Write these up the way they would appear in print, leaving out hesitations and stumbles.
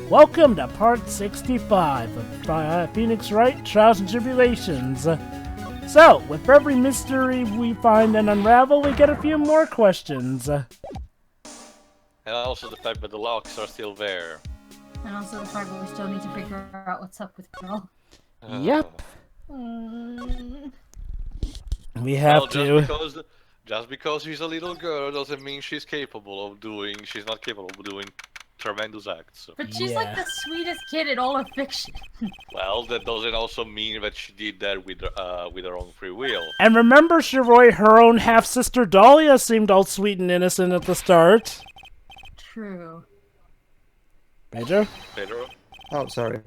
Welcome to part 65 of Phoenix Wright, Trials and Tribulations. So, with every mystery we find and unravel, we get a few more questions. And also the fact that the locks are still there. And also the fact that we still need to figure out what's up with Pearl. Yep. We have Just because she's a little girl doesn't mean she's not capable of doing tremendous acts. But she's like the sweetest kid in all of fiction. Well, that doesn't also mean that she did that with her own free will. And remember, Shiroi, her own half-sister Dahlia seemed all sweet and innocent at the start. True. Pedro? Oh, sorry.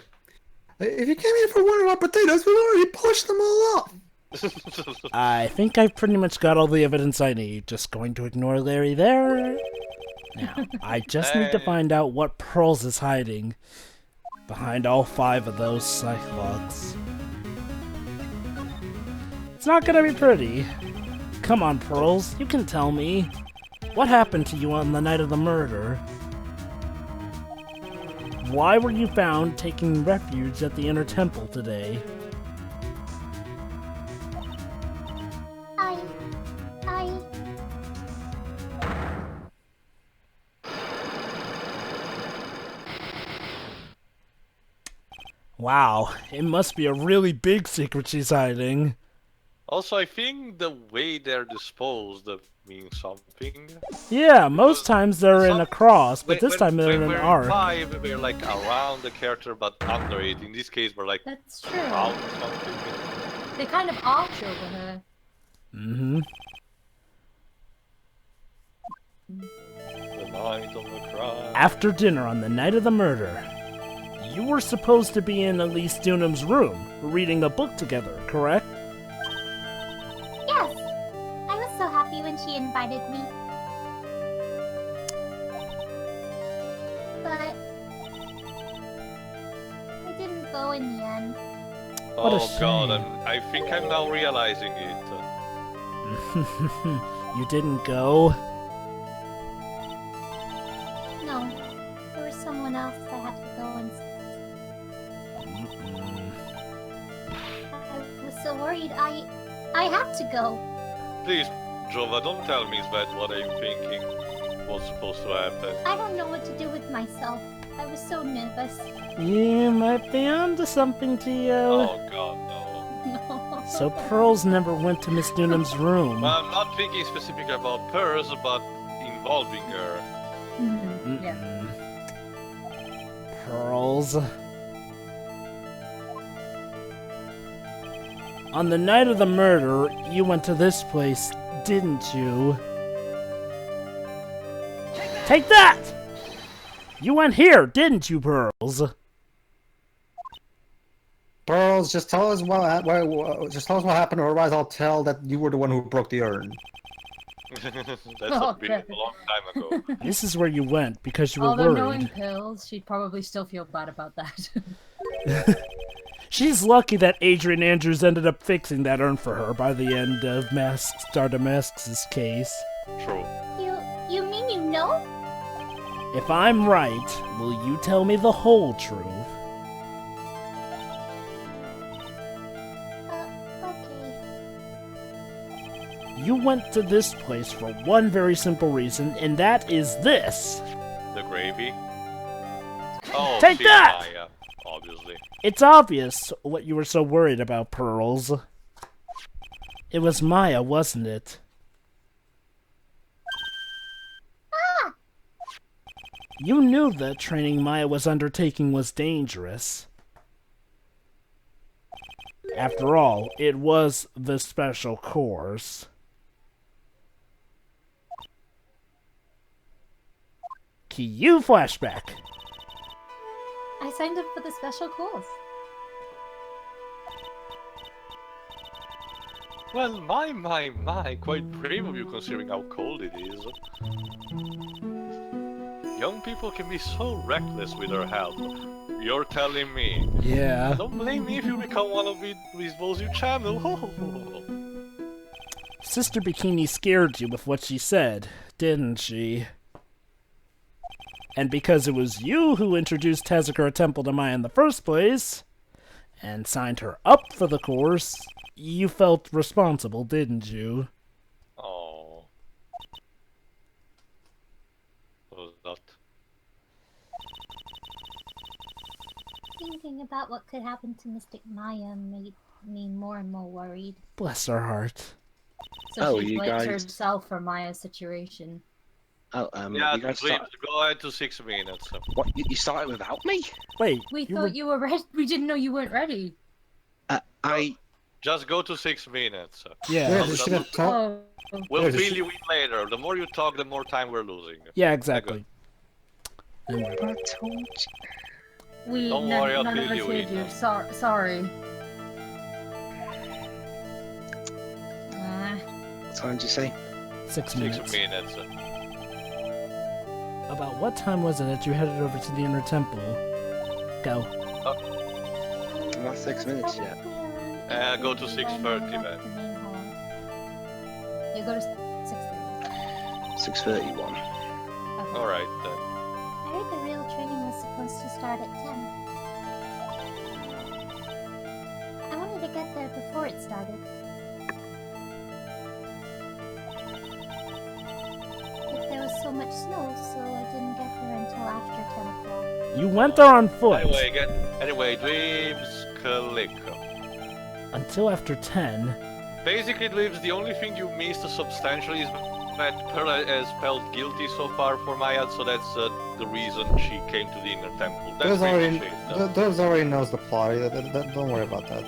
If you came here for one of our potatoes, we already pushed them all off. I think I've pretty much got all the evidence I need. Just going to ignore Larry there. Now, I just need to find out what Pearls is hiding behind all 5 of those Cyclops. It's not gonna be pretty. Come on, Pearls, you can tell me. What happened to you on the night of the murder? Why were you found taking refuge at the Inner Temple today? Wow, it must be a really big secret she's hiding. Also, I think the way they're disposed means something. Yeah, most times they're in a cross, but this time they're in an arc. We're like around the character, but under it. In this case, we're like That's true. around something. They kind of arch over her. Mm-hmm. The night of the crime. After dinner on the night of the murder, you were supposed to be in Elise Dunham's room, reading a book together, correct? Yes! I was so happy when she invited me. But I didn't go in the end. What a Oh god, shame. I think I'm now realizing it. You didn't go? No, there was someone else I had to go and see. I was so worried. I had to go. Please, Jovah, don't tell me that what I'm thinking was supposed to happen. I don't know what to do with myself. I was so nervous. You might be onto something, Tio. Oh god, no. No. So Pearls never went to Miss Dunham's room. I'm not thinking specific about Pearls, but involving her. Yeah. Pearls. On the night of the murder, you went to this place, didn't you? Take that! You went here, didn't you, Pearls? Pearls, just tell us what happened, or otherwise I'll tell that you were the one who broke the urn. That's Okay. a long time ago. This is where you went because you were Although knowing worried. Pills, she'd probably still feel bad about that. She's lucky that Adrian Andrews ended up fixing that urn for her by the end of Stardamask's case. True. You mean you know? If I'm right, will you tell me the whole truth? Okay. You went to this place for one very simple reason, and that is this. The gravy. Oh, Take see, that! Maya, obviously. It's obvious what you were so worried about, Pearls. It was Maya, wasn't it? Ah! You knew the training Maya was undertaking was dangerous. After all, it was the special course. Cue flashback. I signed up for the special course. Well, my, quite brave of you considering how cold it is. Young people can be so reckless with their health. You're telling me. Yeah. Don't blame me if you become one of these those you channel. Sister Bikini scared you with what she said, didn't she? And because it was you who introduced Tazakura Temple to Maya in the first place, and signed her up for the course, you felt responsible, didn't you? Oh. Was that? Thinking about what could happen to Mystic Maya made me more and more worried. Bless her heart. So Oh, she you blames guys- herself for Maya's situation. Oh, Yeah, you guys Dreams, go ahead to 6 minutes. What? You started without me? Wait, We you thought were... you were ready. We didn't know you weren't ready. I. Just go to 6 minutes. Yeah, Yeah, you should have told. Oh, We'll Yeah, fill you in later. The more you talk, the more time we're losing. yeah, exactly. I told you. we Don't none, worry, I'll none of fill us you heard in. you. Sorry. What time did you say? 6 6 minutes. minutes. About what time was it that you headed over to the inner temple? Go. Not 6 minutes yet. Go to 6:30 then. You go to 6:30. 6:31. Okay. Alright then. I heard the real training was supposed to start at 10. I wanted to get there before it started. But there was so much snow, so I didn't get there until after 10 o'clock. You went there on foot. Anyway, Dreams, click. Until after 10. Basically, Dreams, the only thing you missed substantially is that Pearl has felt guilty so far for Maya, so that's the reason she came to the inner temple. That's Those pretty already, much it. those already knows the plot. Don't worry about that.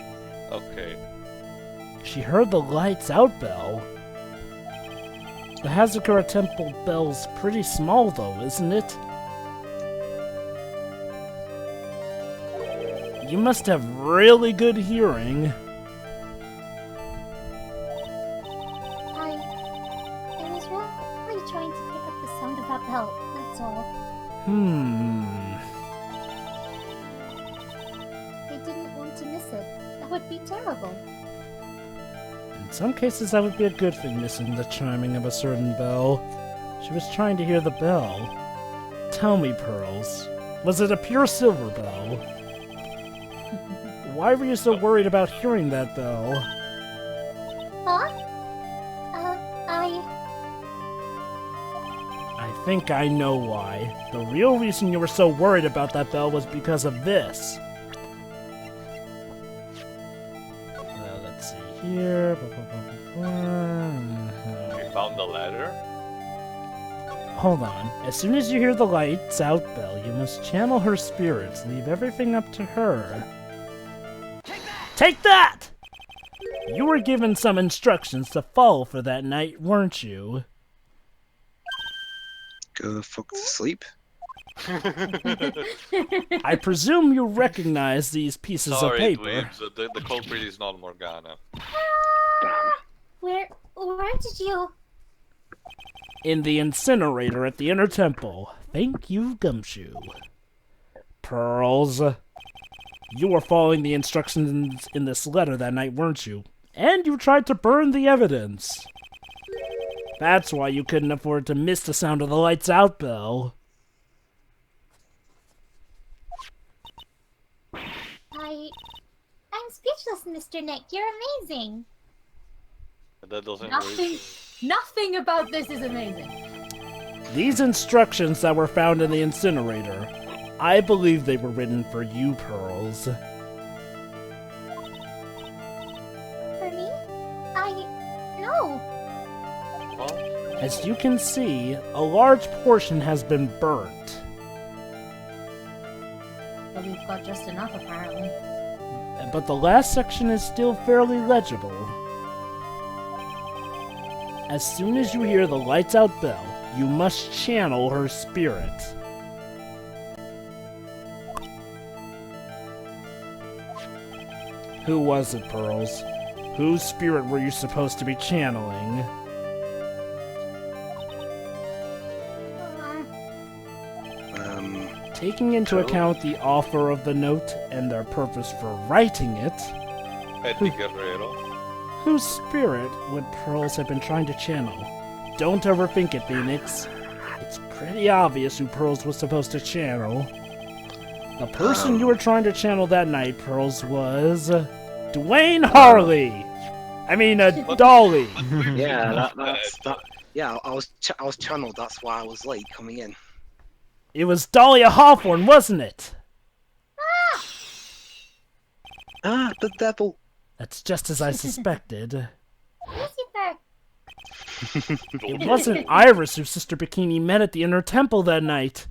Okay. She heard the lights out bell. The Hazakura Temple bell's pretty small though, isn't it? You must have really good hearing. I was really trying to pick up the sound of that bell, that's all. I didn't want to miss it. That would be terrible. In some cases that would be a good thing, missing the chiming of a certain bell. She was trying to hear the bell. Tell me, Pearls, was it a pure silver bell? Why were you so worried about hearing that bell? Huh? I think I know why. The real reason you were so worried about that bell was because of this. Let's see here. We found the ladder. Hold on. As soon as you hear the lights out bell, you must channel her spirits. Leave everything up to her. Take that! You were given some instructions to follow for that night, weren't you? Go the fuck to sleep. I presume you recognize these pieces of Sorry, paper. Dweebs, the culprit is not Morgana. Where did you... In the incinerator at the inner temple. Thank you, Gumshoe. Pearls. You were following the instructions in this letter that night, weren't you? And you tried to burn the evidence. That's why you couldn't afford to miss the sound of the lights out bell. I'm speechless, Mr. Nick. You're amazing. That doesn't Nothing about this is amazing. These instructions that were found in the incinerator, I believe they were written for you, Pearls. For me? No. What? As you can see, a large portion has been burnt. But we've got just enough, apparently. But the last section is still fairly legible. As soon as you hear the lights out bell, you must channel her spirit. Who was it, Pearls? Whose spirit were you supposed to be channeling? Taking into account the author of the note and their purpose for writing it, Eddie Guerrero. whose spirit would Pearls have been trying to channel? Don't overthink it, Phoenix. It's pretty obvious who Pearls was supposed to channel. The person you were trying to channel that night, Pearls, was Dwayne Harley. I mean, Dolly. Yeah, that. Yeah, I was channeled. That's why I was late coming in. It was Dahlia Hawthorne, wasn't it? Ah, the devil. That's just as I suspected. Lucifer! It wasn't Iris who Sister Bikini met at the Inner Temple that night.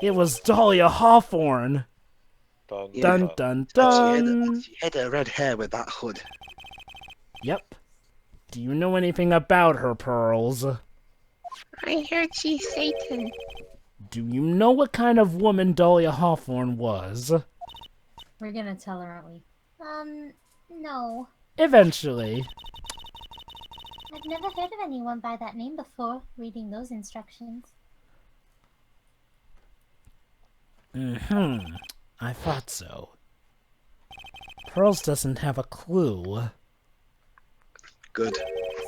It was Dahlia Hawthorne. Dun, Dun dun She dun. had her red hair with that hood. Yep. Do you know anything about her, Pearls? I heard she's Satan. Do you know what kind of woman Dahlia Hawthorne was? We're gonna tell her, aren't we? No. Eventually. I've never heard of anyone by that name before, reading those instructions. I thought so. Pearls doesn't have a clue. Good.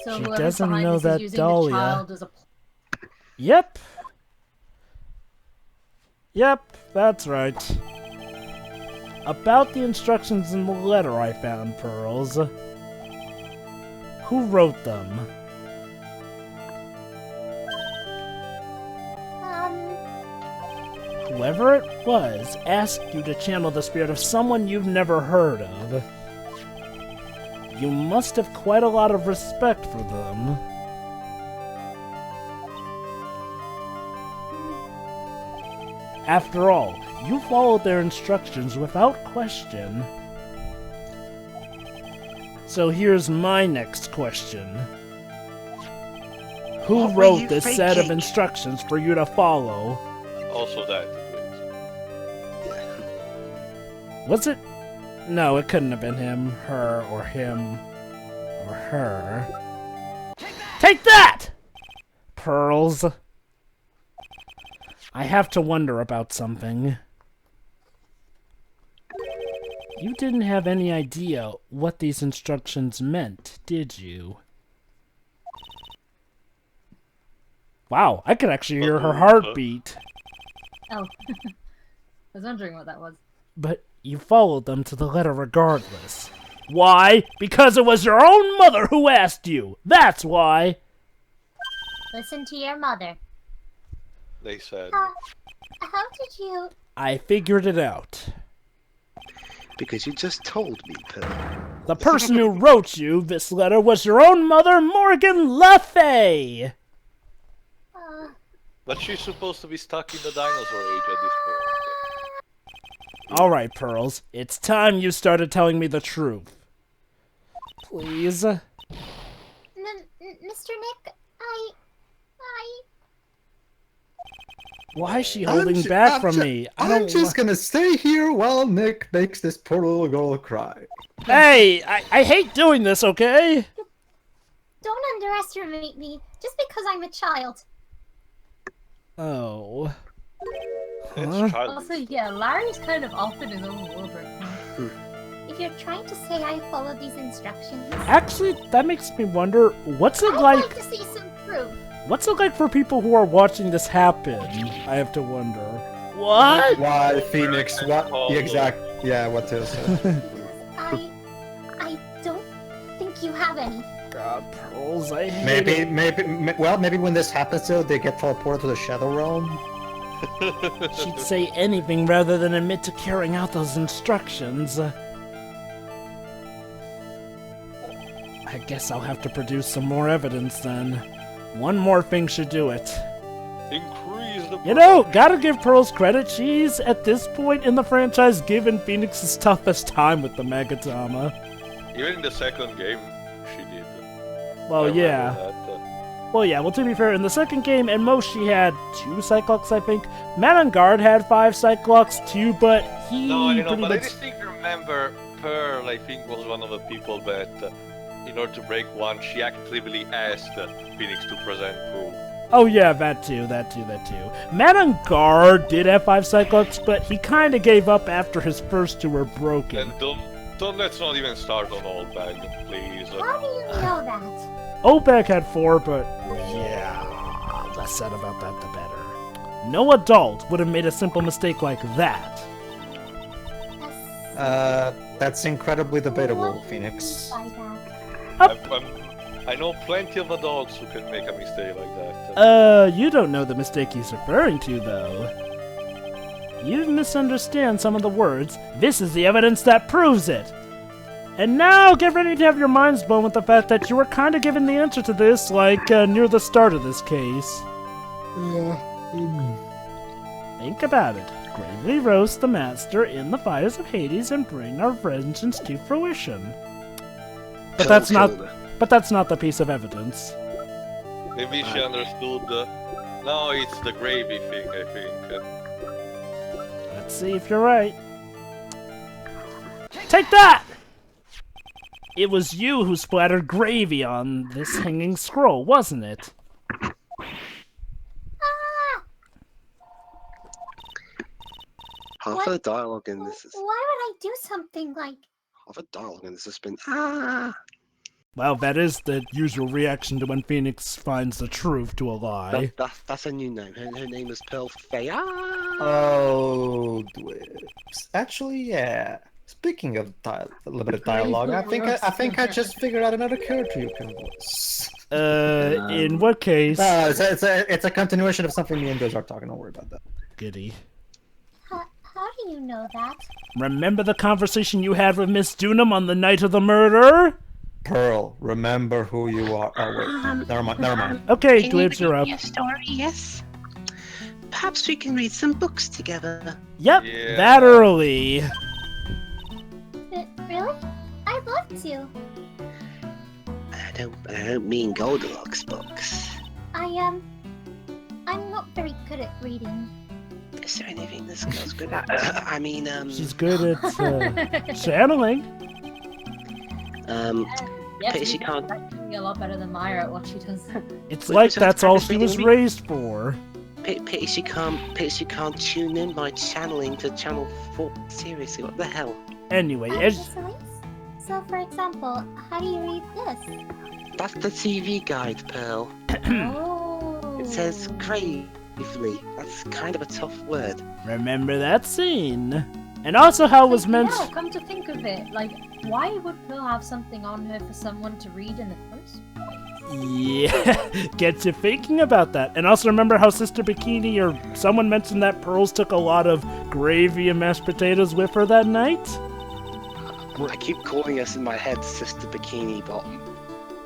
So She whoever's doesn't behind know this that is using Dahlia- the child as a... Yep. Yep, that's right. About the instructions in the letter I found, Pearls. Who wrote them? Whoever it was asked you to channel the spirit of someone you've never heard of. You must have quite a lot of respect for them. After all, you followed their instructions without question. So here's my next question. Who What were wrote you this set of thinking? instructions for you to follow? Also that. Was it? No, it couldn't have been him, her, or him, or her. Take that! Pearls. I have to wonder about something. You didn't have any idea what these instructions meant, did you? Wow, I could actually hear her heartbeat. Oh. I was wondering what that was. But you followed them to the letter regardless. Why? Because it was your own mother who asked you! That's why! Listen to your mother. They said. How did you... I figured it out. Because you just told me, Pearl. The person who wrote you this letter was your own mother, Morgan Le Fay! But she's supposed to be stuck in the dinosaur age at this point. Alright, Pearls. It's time you started telling me the truth. Please? Mr. Nick, Why is she holding back from me? I'm just gonna stay here while Nick makes this poor little girl cry. Hey! I hate doing this, okay? don't underestimate me just because I'm a child. Oh. It's childish. Also, yeah, Larry's kind of off in his own world right now. If you're trying to say I followed these instructions, Actually, that makes me wonder, what's it I'd like... like to see some proof. What's it like for people who are watching this happen? I have to wonder. What? Why, Phoenix? What? Yeah, what is it? I don't think you have any. God, Pearls, I hate it. Maybe when this happens, though, they get teleported to the Shadow Realm. She'd say anything rather than admit to carrying out those instructions. I guess I'll have to produce some more evidence then. One more thing should do it. Increase the. You know, gotta give Pearls credit. She's, at this point in the franchise, given Phoenix's toughest time with the Megatama. Even in the second game, she did. Well, I remember yeah. that, Well, yeah, well, to be fair, in the second game, at most she had 2 Cyclops, I think. Man on Guard had 5 Cyclops too, but he No, I know, pretty but I much... distinctly remember Pearl, I think, was one of the people that, in order to break one, she actively asked Phoenix to present proof. Oh, yeah, that too. Man on Guard did have 5 Cyclops, but he kind of gave up after his first 2 were broken. And don't let's not even start on Old Bag, please. How do you know that? Obek had 4, but yeah, less said about that, the better. No adult would have made a simple mistake like that. That's incredibly debatable, Phoenix. By that. I know plenty of adults who can make a mistake like that. You don't know the mistake he's referring to, though. You misunderstand some of the words. This is the evidence that proves it. And now get ready to have your minds blown with the fact that you were kind of given the answer to this, like, near the start of this case. Think about it. Gravely roast the master in the fires of Hades and bring our vengeance to fruition. But that's not the piece of evidence. Maybe she understood no, it's the gravy thing, I think. Let's see if you're right. Take that! It was you who splattered gravy on this hanging scroll, wasn't it? Half of the dialogue in this is Why would I do something like... half the dialogue in this has been Well, that is the usual reaction to when Phoenix finds the truth to a lie. That's a new name. Her name is Pearl Faye. Oh, actually, yeah. Speaking of a little bit of dialogue, I think I just figured out another character you can voice. In what case? No, it's a continuation of something me and Biz are talking. Don't worry about that. Goody. How do you know that? Remember the conversation you had with Miss Dunham on the night of the murder? Pearl, remember who you are. Oh wait, never mind. Okay, Can Glibs, you you're read up. me a story? Yes. Perhaps we can read some books together. Yep, Yeah. that early. Really? I'd love to. I don't mean Goldilocks books. I'm not very good at reading. Is there anything this girl's good at? I mean, She's good at channeling. Yes, Pity she she's can't- actually a lot better than Myra at what she does. It's Wait, like so that's all practice she was reading? raised for. Pity she can't tune in by channeling to channel 4. Seriously, what the hell? Anyway, So, for example, how do you read this? That's the TV guide, Pearl. Oh. It says gravely. That's kind of a tough word. remember that scene. And also how it was meant... Yeah, come to think of it, like, why would Pearl have something on her for someone to read in the first place? Yeah, get you thinking about that. And also remember how Sister Bikini or someone mentioned that Pearls took a lot of gravy and mashed potatoes with her that night? I keep calling us in my head Sister Bikini Bottom.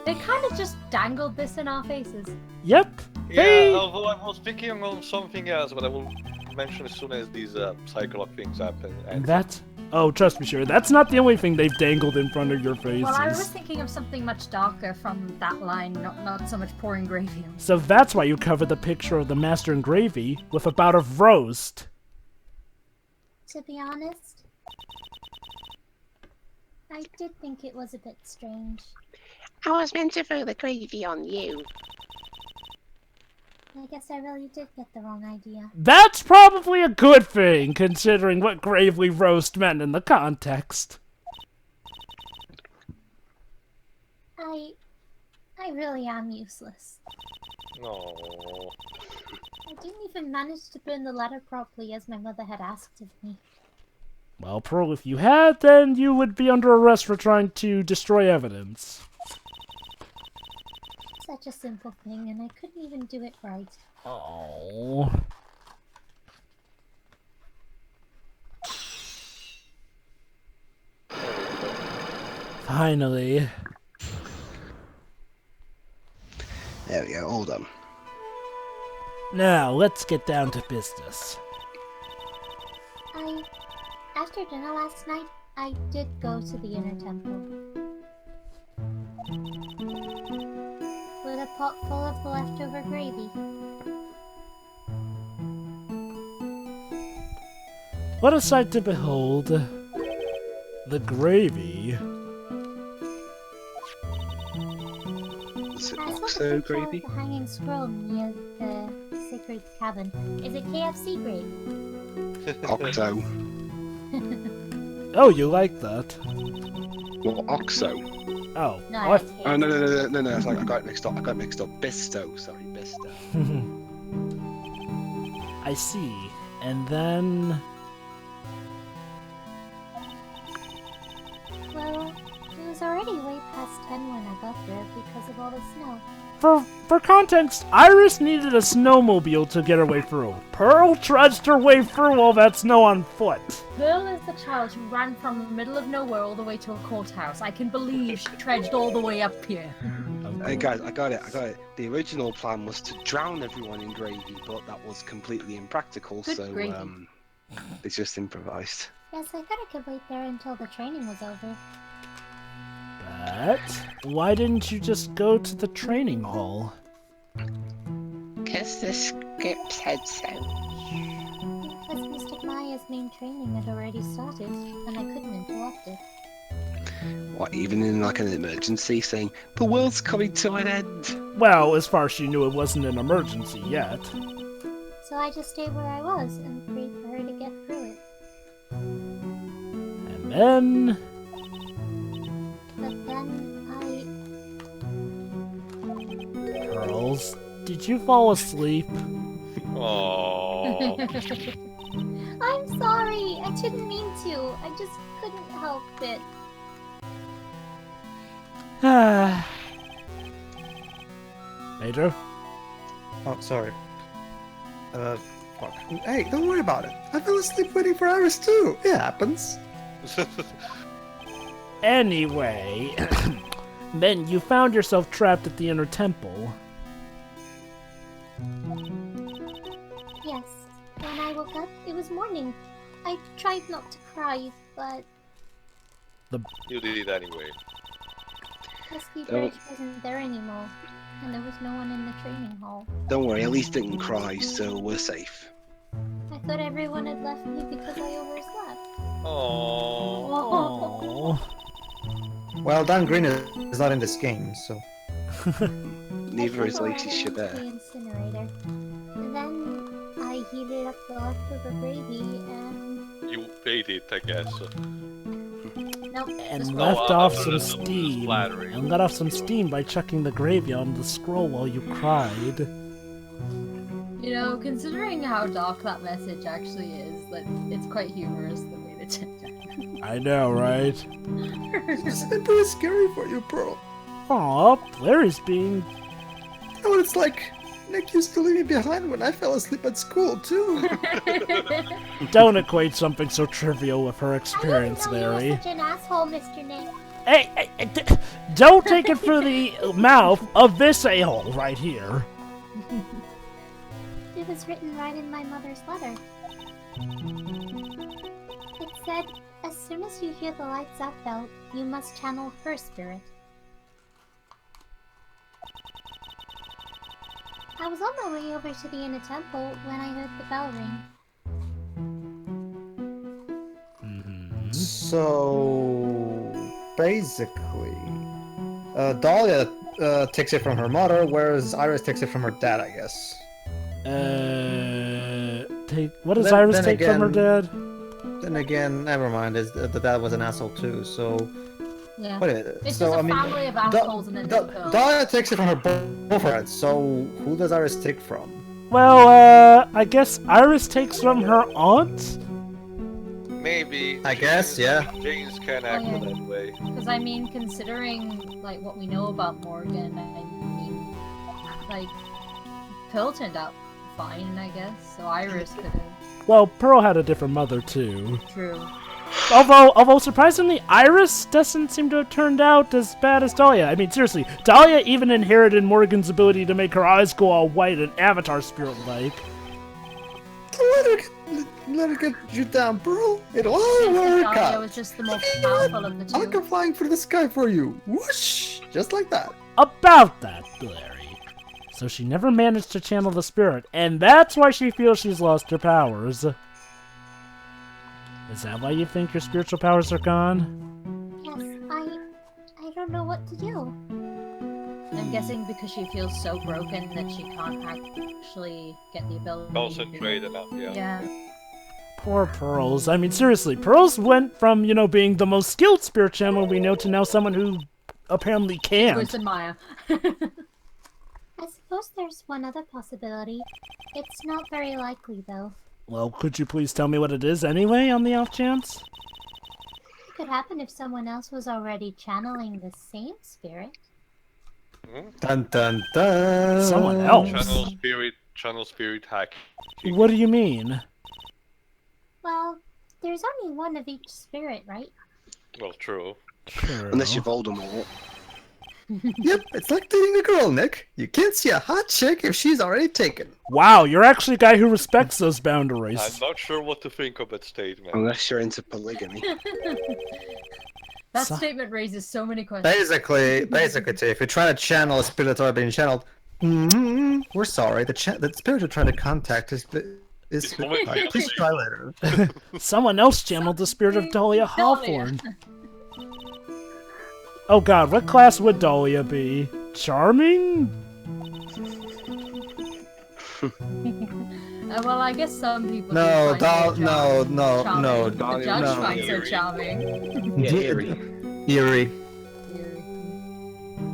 They kind of just dangled this in our faces. Yep. Yeah, They... although I was thinking of something else, but I will mention as soon as these cycle of things happen. And that... Oh, trust me, sure. That's not the only thing they've dangled in front of your faces. Well, I was thinking of something much darker from that line, not so much pouring gravy on. So that's why you covered the picture of the master and gravy with a bout of roast. To be honest, I did think it was a bit strange. I was meant to throw the gravy on you. I guess I really did get the wrong idea. That's probably a good thing, considering what gravely roast meant in the context. I really am useless. No. I didn't even manage to burn the letter properly as my mother had asked of me. Well, Pearl, if you had, then you would be under arrest for trying to destroy evidence. Such a simple thing, and I couldn't even do it right. Oh. Finally. There we go, all done. Now, let's get down to business. After dinner last night, I did go to the inner temple. With a pot full of the leftover gravy. What a sight to behold. The gravy. Is it I saw the Oxo picture of gravy? the hanging scroll near the sacred cabin. Is it KFC gravy? Oxo. Oh, you like that? What, Oxo? Oh. No, Oh, I like KFC. Oh, no, it's like I got it mixed up. Bisto, sorry, Bisto. I see. And then... Well, it was already way past 10 when I got there because of all the snow. For context, Iris needed a snowmobile to get her way through. Pearl trudged her way through all that snow on foot. Pearl is the child who ran from the middle of nowhere all the way to a courthouse. I can believe she trudged all the way up here. Hey guys, I got it. The original plan was to drown everyone in gravy, but that was completely impractical, Good so gravy. they just improvised. Yes, I thought I could wait there until the training was over. But why didn't you just go to the training hall? Because the script said so. Because Mystic Maya's main training had already started, and I couldn't interrupt it. What, even in like an emergency, saying, the world's coming to an end? Well, as far as she knew, it wasn't an emergency yet. So I just stayed where I was and prayed for her to get through it. And then... But then Pearls, did you fall asleep? Oh. I'm sorry! I didn't mean to! I just couldn't help it. Major? Oh, sorry. Fuck. Hey, don't worry about it. I fell asleep waiting for Iris too. It happens. Anyway, then you found yourself trapped at the inner temple. Yes. When I woke up, it was morning. I tried not to cry, but You did it anyway. Pesky Bridge wasn't there anymore, and there was no one in the training hall. Don't worry, at least didn't cry, so we're safe. I thought everyone had left me because I overslept. Oh. Aww. Well, Dan Green is not in this game, so. Neither is Lacey The Chabert. incinerator. And then I heated up the leftover gravy and You ate it, I guess. nope. And No, left off that some was steam. flattering. And let off some steam by chucking the gravy on the scroll while you cried. You know, considering how dark that message actually is, that it's quite humorous the way they did that. I know, right? It's been pretty scary for you, Pearl. Aw, Larry's being... You know what it's like? Nick used to leave me behind when I fell asleep at school, too. Don't equate something so trivial with her I experience, didn't know you Larry. were such an asshole, Mr. Nick. Hey, don't take it for the mouth of this a-hole right here. It was written right in my mother's letter. It said, as soon as you hear the lights out bell, you must channel her spirit. I was on my way over to the inner temple when I heard the bell ring. So basically, Dahlia takes it from her mother, whereas Iris takes it from her dad, I guess. What does Then- Iris then take from her again- dad? Then again, never mind. The dad was an asshole too. So Yeah. wait a minute. It's So just a I mean, family of assholes and then there's Pearl. Dahlia takes it from her both parents. So who does Iris take from? Well, I guess Iris takes from her aunt? Maybe. I guess, yeah. James can act yeah. that way. Because I mean, considering like what we know about Morgan, I mean, like Pearl turned out fine, I guess. So Iris could have. Well, Pearl had a different mother, too. True. Although surprisingly, Iris doesn't seem to have turned out as bad as Dahlia. I mean, seriously, Dahlia even inherited Morgan's ability to make her eyes go all white and Avatar spirit-like. Let her get you down, Pearl. It'll all work Dahlia out. was just the most You know what? powerful of the I'll two. go flying through the sky for you. Whoosh! Just like that. About that, Larry. So she never managed to channel the spirit, and that's why she feels she's lost her powers. Is that why you think your spiritual powers are gone? Yes, I don't know what to do. I'm guessing because she feels so broken that she can't actually get the ability Concentrate enough, to... yeah. Yeah. Poor Pearls. I mean, seriously, Pearls went from, being the most skilled spirit channeler we know to now someone who apparently can't. Worse than Maya. I suppose there's one other possibility. It's not very likely, though. Well, could you please tell me what it is anyway, on the off chance? It could happen if someone else was already channeling the same spirit. Dun dun dun. Someone else? Channel spirit hack. What do you mean? Well, there's only one of each spirit, right? Well, true. Sure. Unless you've Voldemort. Yep, it's like dating a girl, Nick. You can't see a hot chick if she's already taken. Wow, you're actually a guy who respects those boundaries. I'm not sure what to think of that statement. Unless you're into polygamy. That So- statement raises so many questions. Basically, if you're trying to channel a spirit that's already being channeled, we're sorry. The spirit you're trying to contact is please try later. Someone else channeled the spirit of Dahlia Hawthorne. Oh god, what class would Dahlia be? Charming? Well, I guess some people. No, do find her no, charming. no. The judge no. finds her charming. Yeah, eerie. Eerie.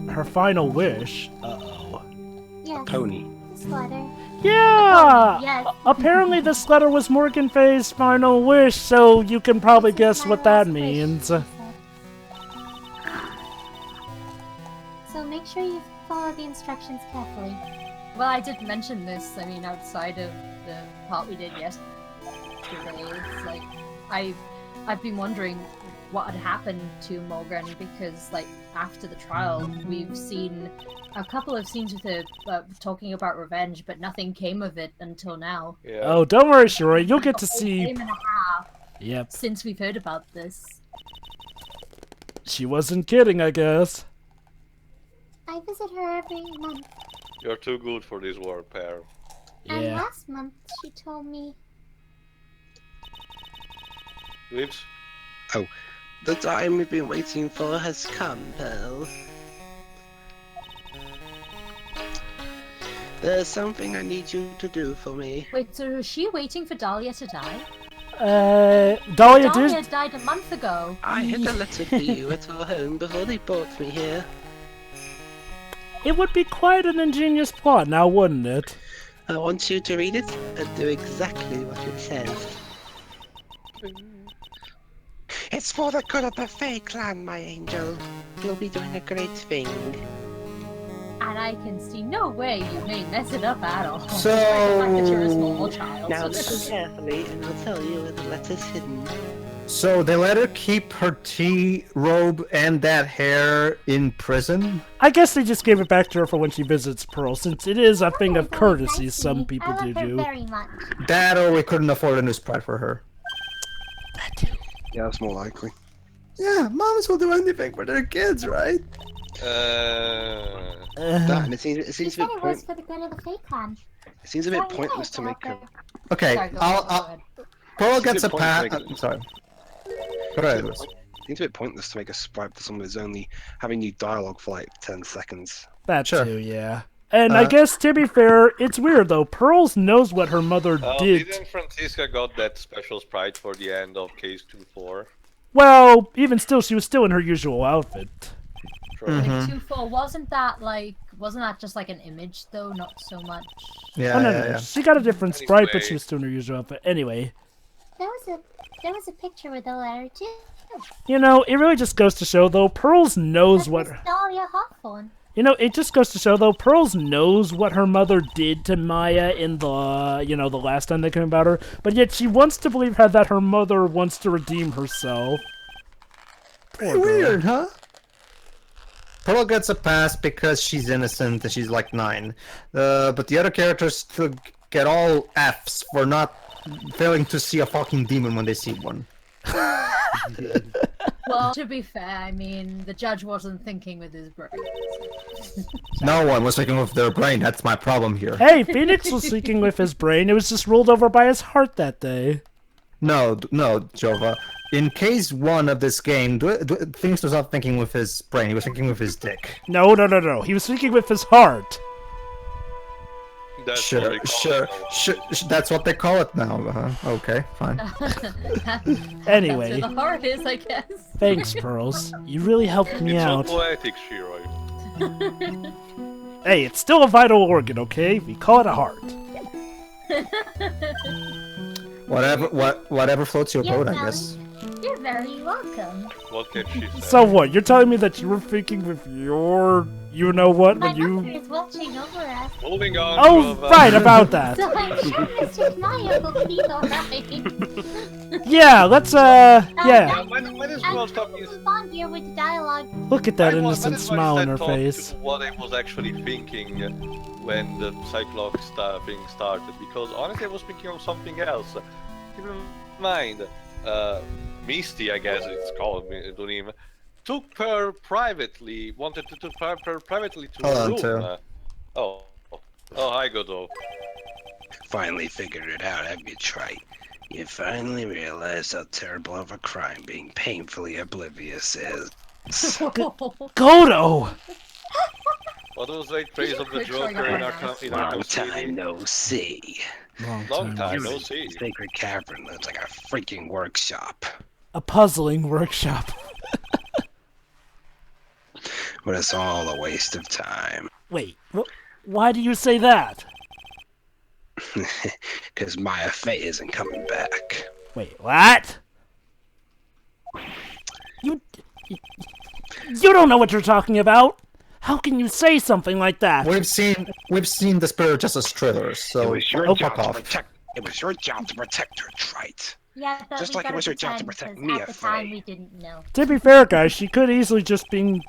Her final wish? Uh-oh. Yes. Pony. This letter. Yeah! Yes. Apparently this letter was Morgan Fay's final wish, so you can probably This is guess my what that last wish, means. she said. So make sure you follow the instructions carefully. Well, I did mention this. I mean, outside of the part we did yesterday, it's like I've been wondering what had happened to Morgan because, like, after the trial, we've seen a couple of scenes with her talking about revenge, but nothing came of it until now. Yeah. Oh, don't worry, Shuri, you'll get to see... Game and a half Yep, since we've heard about this. she wasn't kidding, I guess. I visit her every month, You're too good for this war, pair. and Yeah. last month she told me Lives? The time we've been waiting for has come, Pearl. There's something I need you to do for me. Wait, so is she waiting for Dahlia to die? Dahlia Dahlia did... died a month ago. I had a letter for you at our home before they brought me here. It would be quite an ingenious plot now, wouldn't it? I want you to read it and do exactly what it says. It's for the good of the Fae clan, my angel. You'll be doing a great thing. And I can see no way you may mess it up at all. So- Despite the fact that you're a small child. Now listen carefully, and I'll tell you where the letter's hidden. So they let her keep her tea robe and that hair in prison? I guess they just gave it back to her for when she visits Pearl, since it is a thing of "Oh, very courtesy nice some me. people I do love her do. very much. That or we couldn't afford a new sprite for her. Yeah, that's more likely. Yeah, moms will do anything for their kids, right? That, and it seems She a said bit it was for the good of the Fae clan. it seems a So bit I pointless to know make a. her. Okay, Sorry, go ahead. Pearl It's a gets a good point pass. to make it. I'm sorry. Go ahead, Lewis. It seems a bit pointless to make a sprite for someone who's only having new dialogue for like 10 seconds. That Sure. too, yeah. And I guess, to be fair, it's weird though. Pearls knows what her mother did. Didn't Francisca got that special sprite for the end of Case 2-4? Well, even still, she was still in her usual outfit. Sure. Mhm. 2-4, wasn't that just like an image though, not so much? Yeah, Oh, no, yeah, no, yeah. she got a different sprite, but Anyway. she was still in her usual outfit. Anyway, There was a picture with the letter too. you know, it really just goes to show, though, Pearls knows That what... was Dahlia Hawthorne. You know, it just goes to show, though, Pearls knows what her mother did to Maya in the, you know, the last time they came about her, but yet she wants to believe that her mother wants to redeem herself. Poor girl. Weird, huh? Pearl gets a pass because she's innocent and she's like 9. But the other characters still get all Fs for not failing to see a fucking demon when they see one. Well, to be fair, I mean, the judge wasn't thinking with his brain. No one was thinking with their brain, that's my problem here. Hey, Phoenix was thinking with his brain. It was just rolled over by his heart that day. No, Jovah. In case 1 of this game, Phoenix was not thinking with his brain, he was thinking with his dick. No. He was thinking with his heart. That's what they call it. Sure, that's what they call it now. Okay, fine. Anyway. That's where the heart is, I guess. Thanks, Pearls. You really helped me It's out. so poetic, Shiroi. Hey, it's still a vital organ, okay? We call it a heart. Whatever floats your You're boat, I very- guess. You're very welcome. What can she say? So what? You're telling me that you were thinking with your you-know-what My when mother you... is watching over us, Moving on. Oh, Jovah. right, about that. so I'm sure Mr. Maya will be alright. Yeah, let's, Yeah, yeah. might as I'm well stop trying this. to move on here with the dialogue. Look at that Might innocent as well smile on instead her talk face. to what I was actually thinking when the Cyclops thing started, because honestly I was thinking of something else. Keep in mind, Misty, I guess it's called, Dunim, took her privately, wanted to take her privately to Hold her on, room. too. Oh, hi Godot. Finally figured it out, have you, Trite? You finally realized how terrible of a crime being painfully oblivious is. Godo! What was the praise of the Quick showing Joker up in my our mouse. Long time community? no see. Long time no Your see. sacred cavern looks like a freaking workshop. A puzzling workshop. But it's all a waste of time. Wait, why do you say that? Because Maya Fey isn't coming back. Wait, what? You don't know what you're talking about. How can you say something like that? We've seen the Spirit Justice trailers, so It was your oh, job fuck to off. protect. It was your job to protect her, Trite. Yeah, but Just we like it gotta was your job to pretend, protect 'cause me, at the Faye. time we didn't know. To be fair, guys, she could easily just be...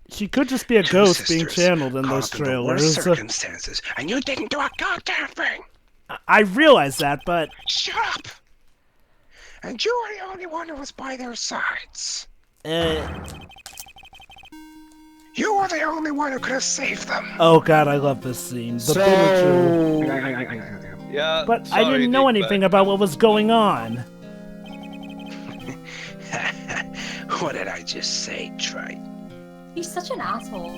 She could just be a Two ghost being sisters channeled in caught those up in the worst trailers. circumstances, and you didn't do a goddamn thing. I realize that, but... Shut up. And you were the only one who was by their sides. You were the only one who could have saved them. Oh god, I love this scene. The villager. Yeah, But I sorry, didn't know Dick, anything but- about what was going on. What did I just say, Trite? He's such an asshole.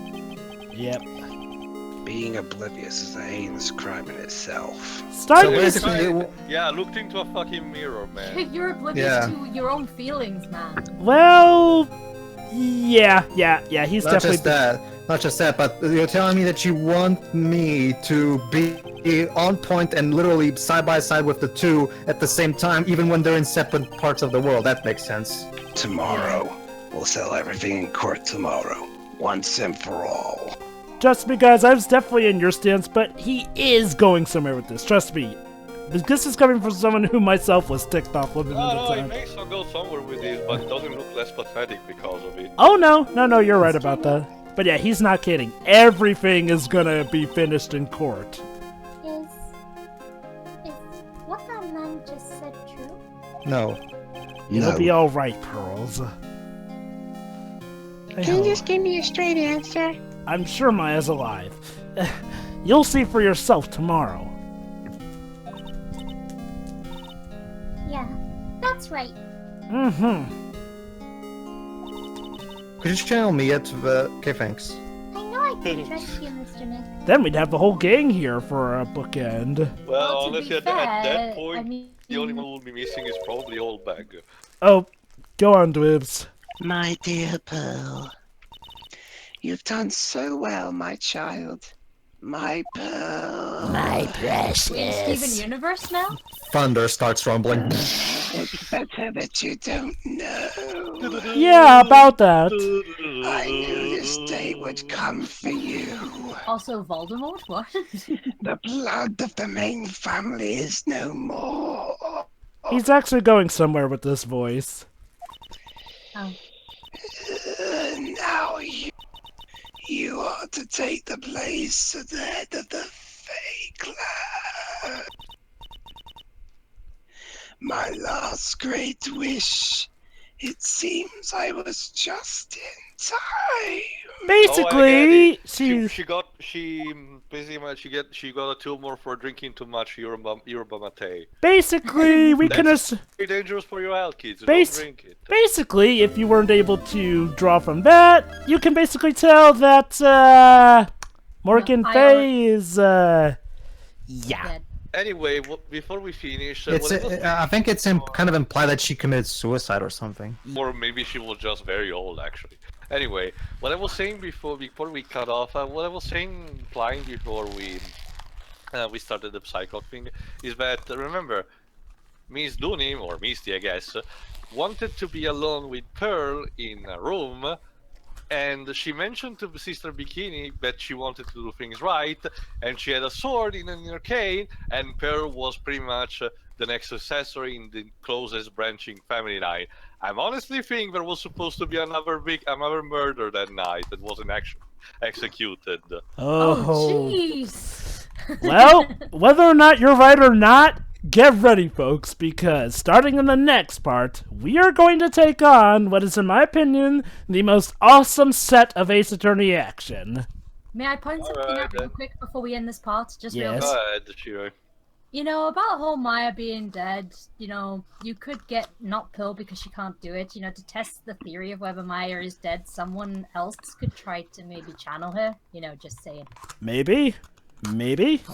Yep. Being oblivious is a heinous crime in itself. Start So this... basically, Yeah, looked into a fucking mirror, man. You're oblivious Yeah. to your own feelings, man. Well... Yeah, he's not definitely... just that, but you're telling me that you want me to be on point and literally side by side with the two at the same time, even when they're in separate parts of the world. That makes sense. Tomorrow. We'll settle everything in court tomorrow. Once and for all. Trust me, guys, I was definitely in your stance, but he is going somewhere with this. Trust me. This is coming from someone who myself was ticked off living in the No, he time. may so go somewhere with this, but it doesn't look less pathetic because of it. Oh, no, you're right about that. But yeah, he's not kidding. Everything is gonna be finished in court. Is what that man just said true? No. It'll be alright, Pearls. Can you just give me a straight answer? I'm sure Maya's alive. You'll see for yourself tomorrow. Yeah, that's right. Mm-hmm. Could you channel me at okay, thanks. I know I can trust you, Mr. Nick. Then we'd have the whole gang here for a bookend. Well, Well, to be honestly, at fair, that point, I mean- the only one we'll be missing is probably Old Bag. Oh, go on, Dwibs. My dear Pearl, you've done so well, my child. My Pearl. Wait, Steven Universe now? Thunder starts rumbling. It's better that you don't know. Yeah, about that. I knew this day would come for you. Also Voldemort? What? The blood of the main family is no more. He's actually going somewhere with this voice. Oh. Now you are to take the place of the head of the Fae clan. My last great wish. It seems I was just in time. Basically, She got a tumor for drinking too much yerba mate. basically, we can Very dangerous for your health, kids. Bas- Don't drink it. basically, if you weren't able to draw from that, you can basically tell that Morgan No, I Fay is yeah. Dead. Anyway, before we finish, It's I think it's kind of implied that she committed suicide or something. or maybe she was just very old, actually. Anyway, what I was saying before we cut off, what I was saying, implying before we started the Cyclops thing, is that remember, Miss Dooney, or Misty, I guess, wanted to be alone with Pearl in a room, and she mentioned to Sister Bikini that she wanted to do things right, and she had a sword in an arcane, and Pearl was pretty much the next successor in the closest branching family line. I'm honestly thinking there was supposed to be another murder that night that wasn't actually executed. Oh, Oh, jeez. well, whether or not you're right or not, get ready, folks, because starting in the next part, we are going to take on what is, in my opinion, the most awesome set of Ace Attorney action. May I point something Alright, out real then. quick before we end this part? Just real Yes. quick. Go ahead, Shiro. You know, about whole Maya being dead, you know, you could get not Pearl because she can't do it. You know, to test the theory of whether Maya is dead, someone else could try to maybe channel her. You know, just saying. Maybe.